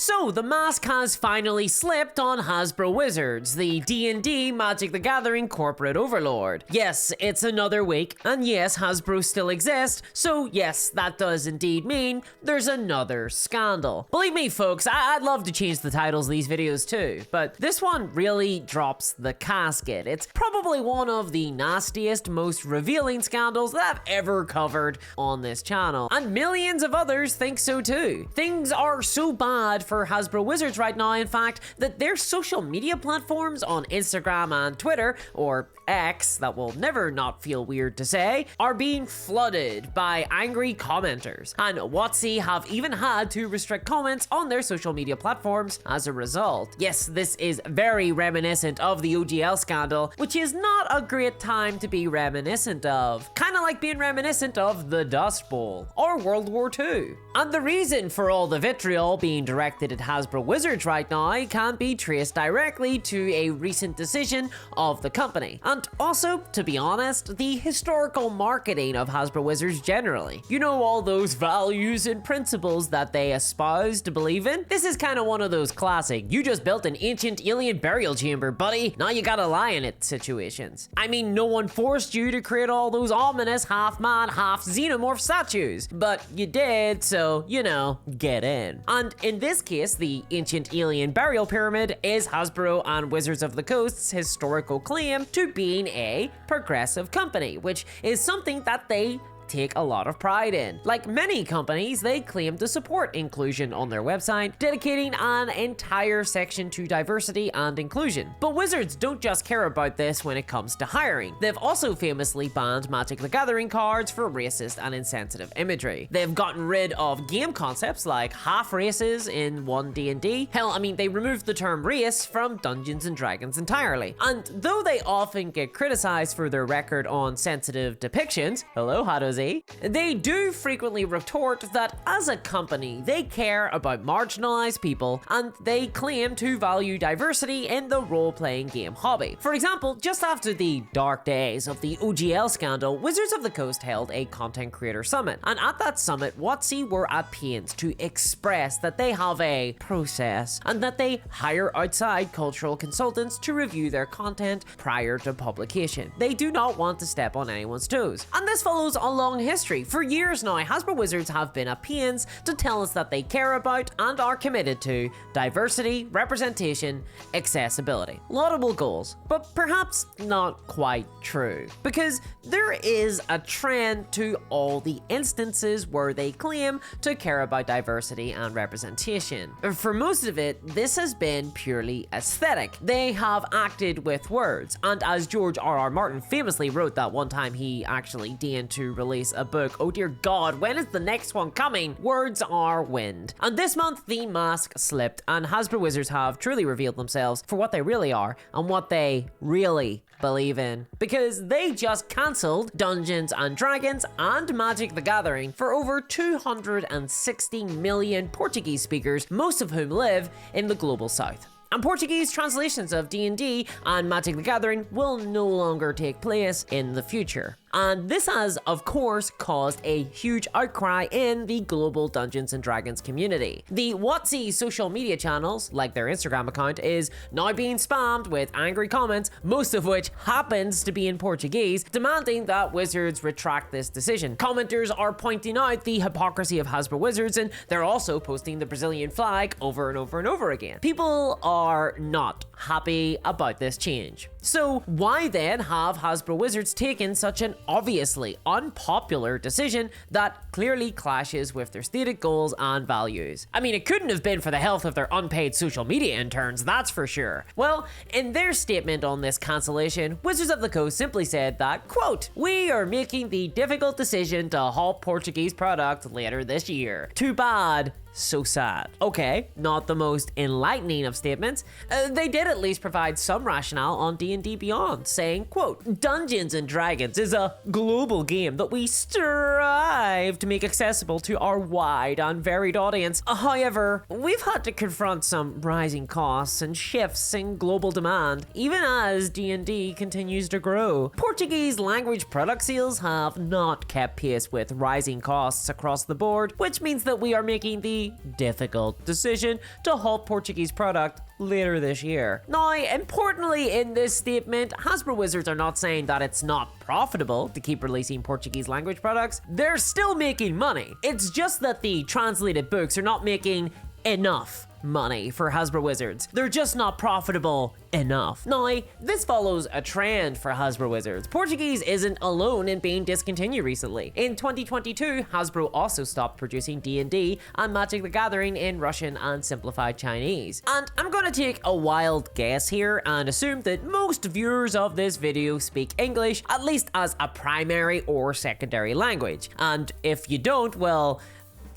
So the mask has finally slipped on Hasbro Wizards, the D&D Magic the Gathering corporate overlord. Yes, it's another week, and yes, Hasbro still exists, so yes, that does indeed mean there's another scandal. Believe me folks, I'd love to change the titles of these videos too, but this one really drops the casket. It's probably one of the nastiest, most revealing scandals that I've ever covered on this channel, and millions of others think so too. Things are so bad for Hasbro Wizards right now, in fact, that their social media platforms on Instagram and Twitter, or X, that will never not feel weird to say, are being flooded by angry commenters. And WotC have even had to restrict comments on their social media platforms as a result. Yes, this is very reminiscent of the OGL scandal, which is not a great time to be reminiscent of. Kinda like being reminiscent of the Dust Bowl, or World War II. And the reason for all the vitriol being directed at Hasbro Wizards right now can be traced directly to a recent decision of the company. And also, to be honest, the historical marketing of Hasbro Wizards generally. You know, all those values and principles that they espouse to believe in? This is kind of one of those classic, you just built an ancient alien burial chamber, buddy, now you gotta lie in it situations. I mean, no one forced you to create all those ominous half-man, half-xenomorph statues, but you did, so, you know, get in. And in this case, the ancient alien burial pyramid is Hasbro and Wizards of the Coast's historical claim to being a progressive company, which is something that they take a lot of pride in. Like many companies, they claim to support inclusion on their website, dedicating an entire section to diversity and inclusion. But Wizards don't just care about this when it comes to hiring. They've also famously banned Magic the Gathering cards for racist and insensitive imagery. They've gotten rid of game concepts like half races in 1 D&D. Hell, I mean, they removed the term race from Dungeons and Dragons entirely. And though they often get criticized for their record on sensitive depictions, hello, how does they do frequently retort that as a company, they care about marginalized people and they claim to value diversity in the role-playing game hobby. For example, just after the dark days of the OGL scandal, Wizards of the Coast held a content creator summit. And at that summit, WotC were at pains to express that they have a process and that they hire outside cultural consultants to review their content prior to publication. They do not want to step on anyone's toes. And this follows a long history. For years now, Hasbro Wizards have been at pains to tell us that they care about and are committed to diversity, representation, accessibility. Laudable goals, but perhaps not quite true. Because there is a trend to all the instances where they claim to care about diversity and representation. For most of it, this has been purely aesthetic. They have acted with words, and as George R.R. Martin famously wrote that one time he actually deigned to release a book, oh dear god, when is the next one coming? Words are wind. And this month, the mask slipped, and Hasbro Wizards have truly revealed themselves for what they really are and what they really believe in. Because they just cancelled Dungeons and Dragons and Magic the Gathering for over 260 million Portuguese speakers, most of whom live in the global south. And Portuguese translations of D&D and Magic the Gathering will no longer take place in the future. And this has, of course, caused a huge outcry in the global Dungeons and Dragons community. The WotC social media channels, like their Instagram account, is now being spammed with angry comments, most of which happens to be in Portuguese, demanding that Wizards retract this decision. Commenters are pointing out the hypocrisy of Hasbro Wizards, and they're also posting the Brazilian flag over and over and over again. People are not happy about this change. So why then have Hasbro Wizards taken such an obviously unpopular decision that clearly clashes with their stated goals and values? I mean, it couldn't have been for the health of their unpaid social media interns, that's for sure. Well, in their statement on this cancellation, Wizards of the Coast simply said that, quote, "We are making the difficult decision to halt Portuguese product later this year. Too bad. So sad." Okay, not the most enlightening of statements. They did at least provide some rationale on D&D Beyond, saying, quote, "Dungeons and Dragons is a global game that we strive to make accessible to our wide and varied audience. However, we've had to confront some rising costs and shifts in global demand, even as D&D continues to grow. Portuguese language product sales have not kept pace with rising costs across the board, which means that we are making the the difficult decision to halt Portuguese product later this year. Now, importantly in this statement, Hasbro Wizards are not saying that it's not profitable to keep releasing Portuguese language products. They're still making money. It's just that the translated books are not making enough money for Hasbro Wizards. They're just not profitable enough. Now, this follows a trend for Hasbro Wizards. Portuguese isn't alone in being discontinued recently. In 2022, Hasbro also stopped producing D&D and Magic the Gathering in Russian and simplified Chinese. And I'm gonna take a wild guess here and assume that most viewers of this video speak English, at least as a primary or secondary language. And if you don't, well,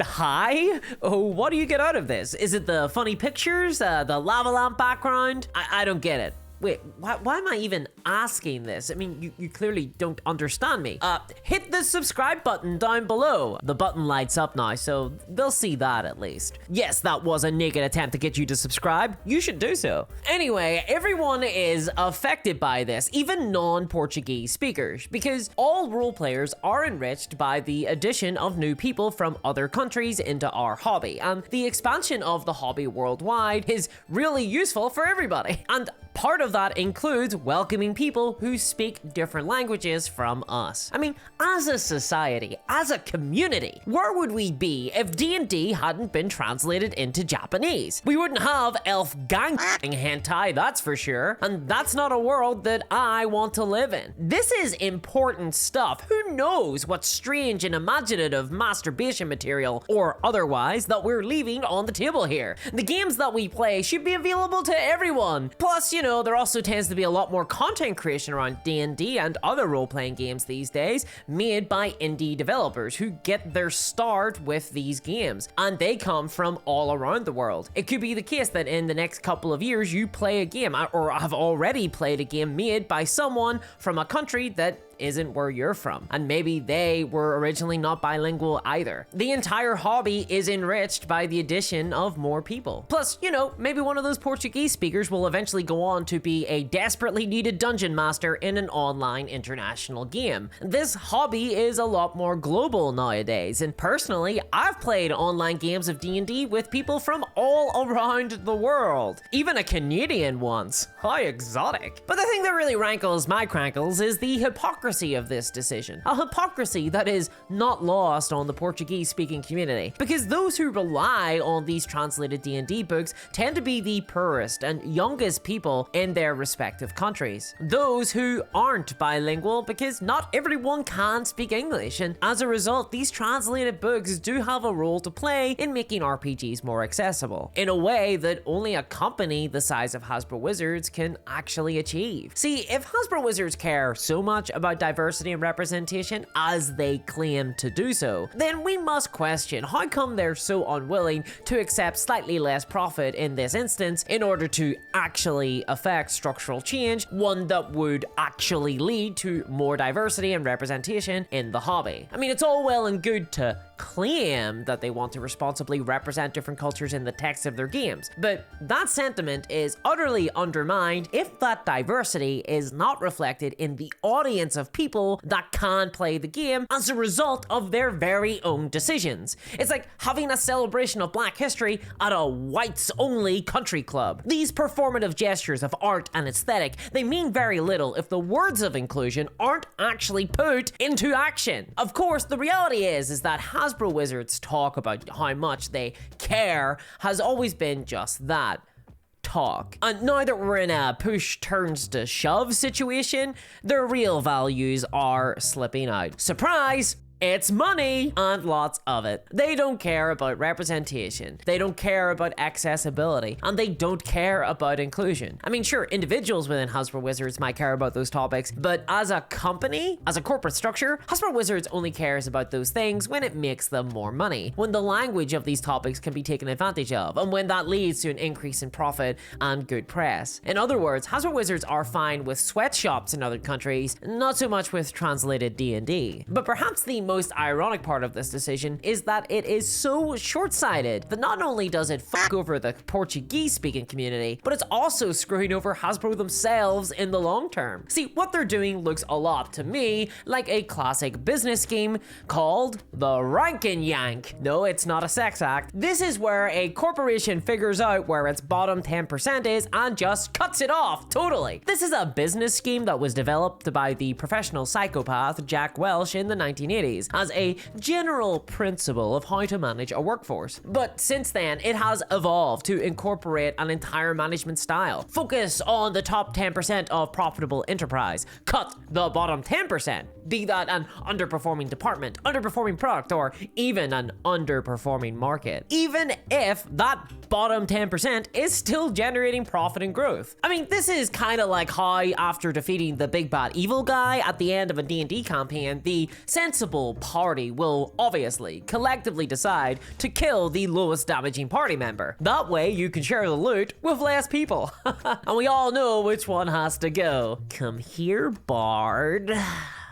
hi? Oh, what do you get out of this? Is it the funny pictures? The lava lamp background? I don't get it. Wait, why am I even asking this? I mean, you clearly don't understand me. Hit the subscribe button down below. The button lights up now, so they'll see that at least. Yes, that was a naked attempt to get you to subscribe. You should do so. Anyway, everyone is affected by this, even non-Portuguese speakers, because all role players are enriched by the addition of new people from other countries into our hobby, and the expansion of the hobby worldwide is really useful for everybody. And part of that includes welcoming people who speak different languages from us. I mean, as a society, as a community, where would we be if D&D hadn't been translated into Japanese? We wouldn't have elf gang hentai, that's for sure, and that's not a world that I want to live in. This is important stuff. Who knows what strange and imaginative masturbation material, or otherwise, that we're leaving on the table here. The games that we play should be available to everyone. Plus, you know, there also tends to be a lot more content creation around D&D and other role-playing games these days, made by indie developers who get their start with these games, and they come from all around the world. It could be the case that in the next couple of years you play a game, or have already played a game made by someone from a country that isn't where you're from, and maybe they were originally not bilingual either. The entire hobby is enriched by the addition of more people. Plus, you know, maybe one of those Portuguese speakers will eventually go on to be a desperately needed dungeon master in an online international game. This hobby is a lot more global nowadays, and personally, I've played online games of D&D with people from all around the world, even a Canadian once. How exotic. But the thing that really rankles my crankles is the hypocrisy of this decision. A hypocrisy that is not lost on the Portuguese-speaking community, because those who rely on these translated D&D books tend to be the poorest and youngest people in their respective countries. Those who aren't bilingual, because not everyone can speak English, and as a result, these translated books do have a role to play in making RPGs more accessible, in a way that only a company the size of Hasbro Wizards can actually achieve. See, if Hasbro Wizards care so much about diversity and representation as they claim to do so, then we must question how come they're so unwilling to accept slightly less profit in this instance in order to actually affect structural change, one that would actually lead to more diversity and representation in the hobby. I mean, it's all well and good to claim that they want to responsibly represent different cultures in the text of their games, but that sentiment is utterly undermined if that diversity is not reflected in the audience of people that can play the game as a result of their very own decisions. It's like having a celebration of Black history at a whites-only country club. These performative gestures of art and aesthetic, they mean very little if the words of inclusion aren't actually put into action. Of course, the reality is that Hasbro Wizards talk about how much they care has always been just that. Talk. And now that we're in a push turns to shove situation, their real values are slipping out. Surprise! It's money, and lots of it. They don't care about representation, they don't care about accessibility, and they don't care about inclusion. I mean, sure, individuals within Hasbro Wizards might care about those topics, but as a company, as a corporate structure, Hasbro Wizards only cares about those things when it makes them more money, when the language of these topics can be taken advantage of, and when that leads to an increase in profit and good press. In other words, Hasbro Wizards are fine with sweatshops in other countries, not so much with translated D&D. But perhaps the most ironic part of this decision is that it is so short-sighted that not only does it fuck over the Portuguese-speaking community, but it's also screwing over Hasbro themselves in the long term. See, what they're doing looks a lot to me like a classic business scheme called the rank and yank. No, it's not a sex act. This is where a corporation figures out where its bottom 10% is and just cuts it off totally. This is a business scheme that was developed by the professional psychopath Jack Welch in the 1980s as a general principle of how to manage a workforce. But since then, it has evolved to incorporate an entire management style. Focus on the top 10% of profitable enterprise. Cut the bottom 10%. Be that an underperforming department, underperforming product, or even an underperforming market. Even if that bottom 10% is still generating profit and growth. I mean, this is kind of like how after defeating the big bad evil guy at the end of a D&D campaign, the sensible party will obviously collectively decide to kill the lowest damaging party member. That way you can share the loot with less people. And we all know which one has to go. Come here, Bard.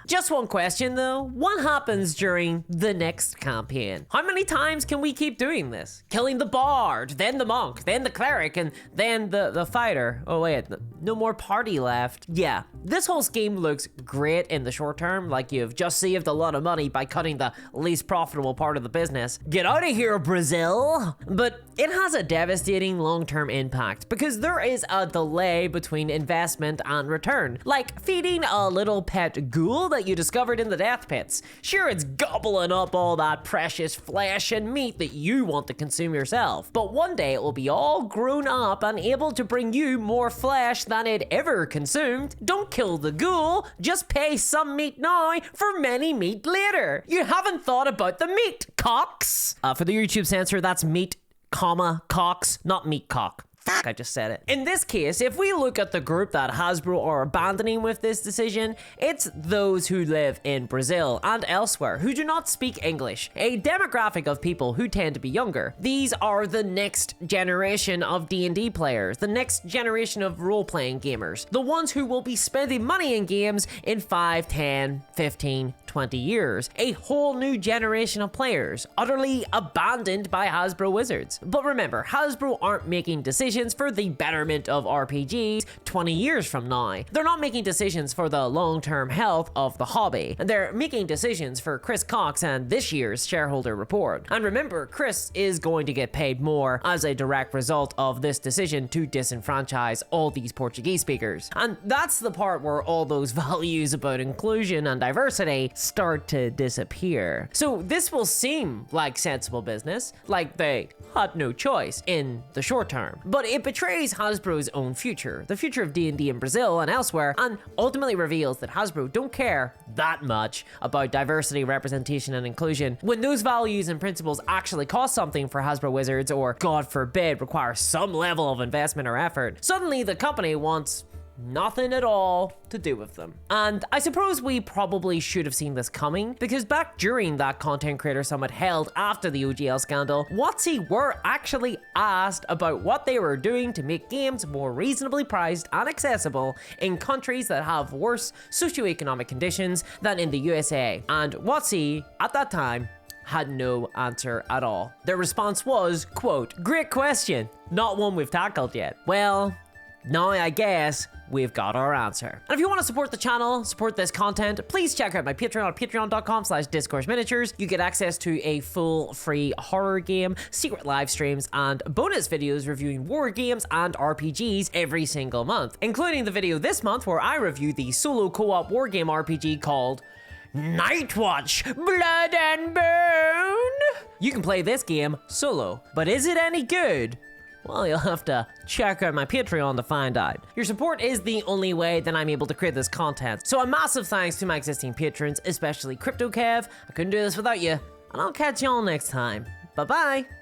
Just one question though, what happens during the next campaign? How many times can we keep doing this? Killing the bard, then the monk, then the cleric, and then the fighter. Oh wait, no more party left. Yeah, this whole scheme looks great in the short term, like you've just saved a lot of money by cutting the least profitable part of the business. Get out of here, Brazil! But it has a devastating long-term impact because there is a delay between investment and return. Like feeding a little pet ghoul that you discovered in the death pits. Sure, it's gobbling up all that precious flesh and meat that you want to consume yourself, but one day it will be all grown up and able to bring you more flesh than it ever consumed. Don't kill the ghoul, just pay some meat now for many meat later. You haven't thought about the meat, cocks. For the YouTube censor, that's meat, comma, cocks, not meat cock. Fuck, I just said it. In this case, if we look at the group that Hasbro are abandoning with this decision, it's those who live in Brazil and elsewhere who do not speak English, a demographic of people who tend to be younger. These are the next generation of D&D players, the next generation of role-playing gamers, the ones who will be spending money in games in 5, 10, 15, 20 years. A whole new generation of players, utterly abandoned by Hasbro Wizards. But remember, Hasbro aren't making decisions for the betterment of RPGs 20 years from now. They're not making decisions for the long-term health of the hobby. They're making decisions for Chris Cox and this year's shareholder report. And remember, Chris is going to get paid more as a direct result of this decision to disenfranchise all these Portuguese speakers. And that's the part where all those values about inclusion and diversity start to disappear. So this will seem like sensible business, like they had no choice in the short term. But it betrays Hasbro's own future, the future of D&D in Brazil and elsewhere, and ultimately reveals that Hasbro don't care that much about diversity, representation, and inclusion when those values and principles actually cost something for Hasbro Wizards or, God forbid, require some level of investment or effort. Suddenly, the company wants nothing at all to do with them. And I suppose we probably should have seen this coming, because back during that content creator summit held after the OGL scandal, WotC were actually asked about what they were doing to make games more reasonably priced and accessible in countries that have worse socioeconomic conditions than in the USA. And WotC, at that time, had no answer at all. Their response was, quote, "Great question, not one we've tackled yet." Well, now I guess we've got our answer. And if you want to support the channel, support this content, please check out my Patreon at patreon.com/discoursminiatures. You get access to a full free horror game, secret live streams, and bonus videos reviewing war games and RPGs every single month, including the video this month where I review the solo co-op war game RPG called Nightwatch: Blood and Bone. You can play this game solo, but is it any good? Well, you'll have to check out my Patreon to find out. Your support is the only way that I'm able to create this content. So a massive thanks to my existing patrons, especially CryptoKev. I couldn't do this without you. And I'll catch y'all next time. Bye-bye.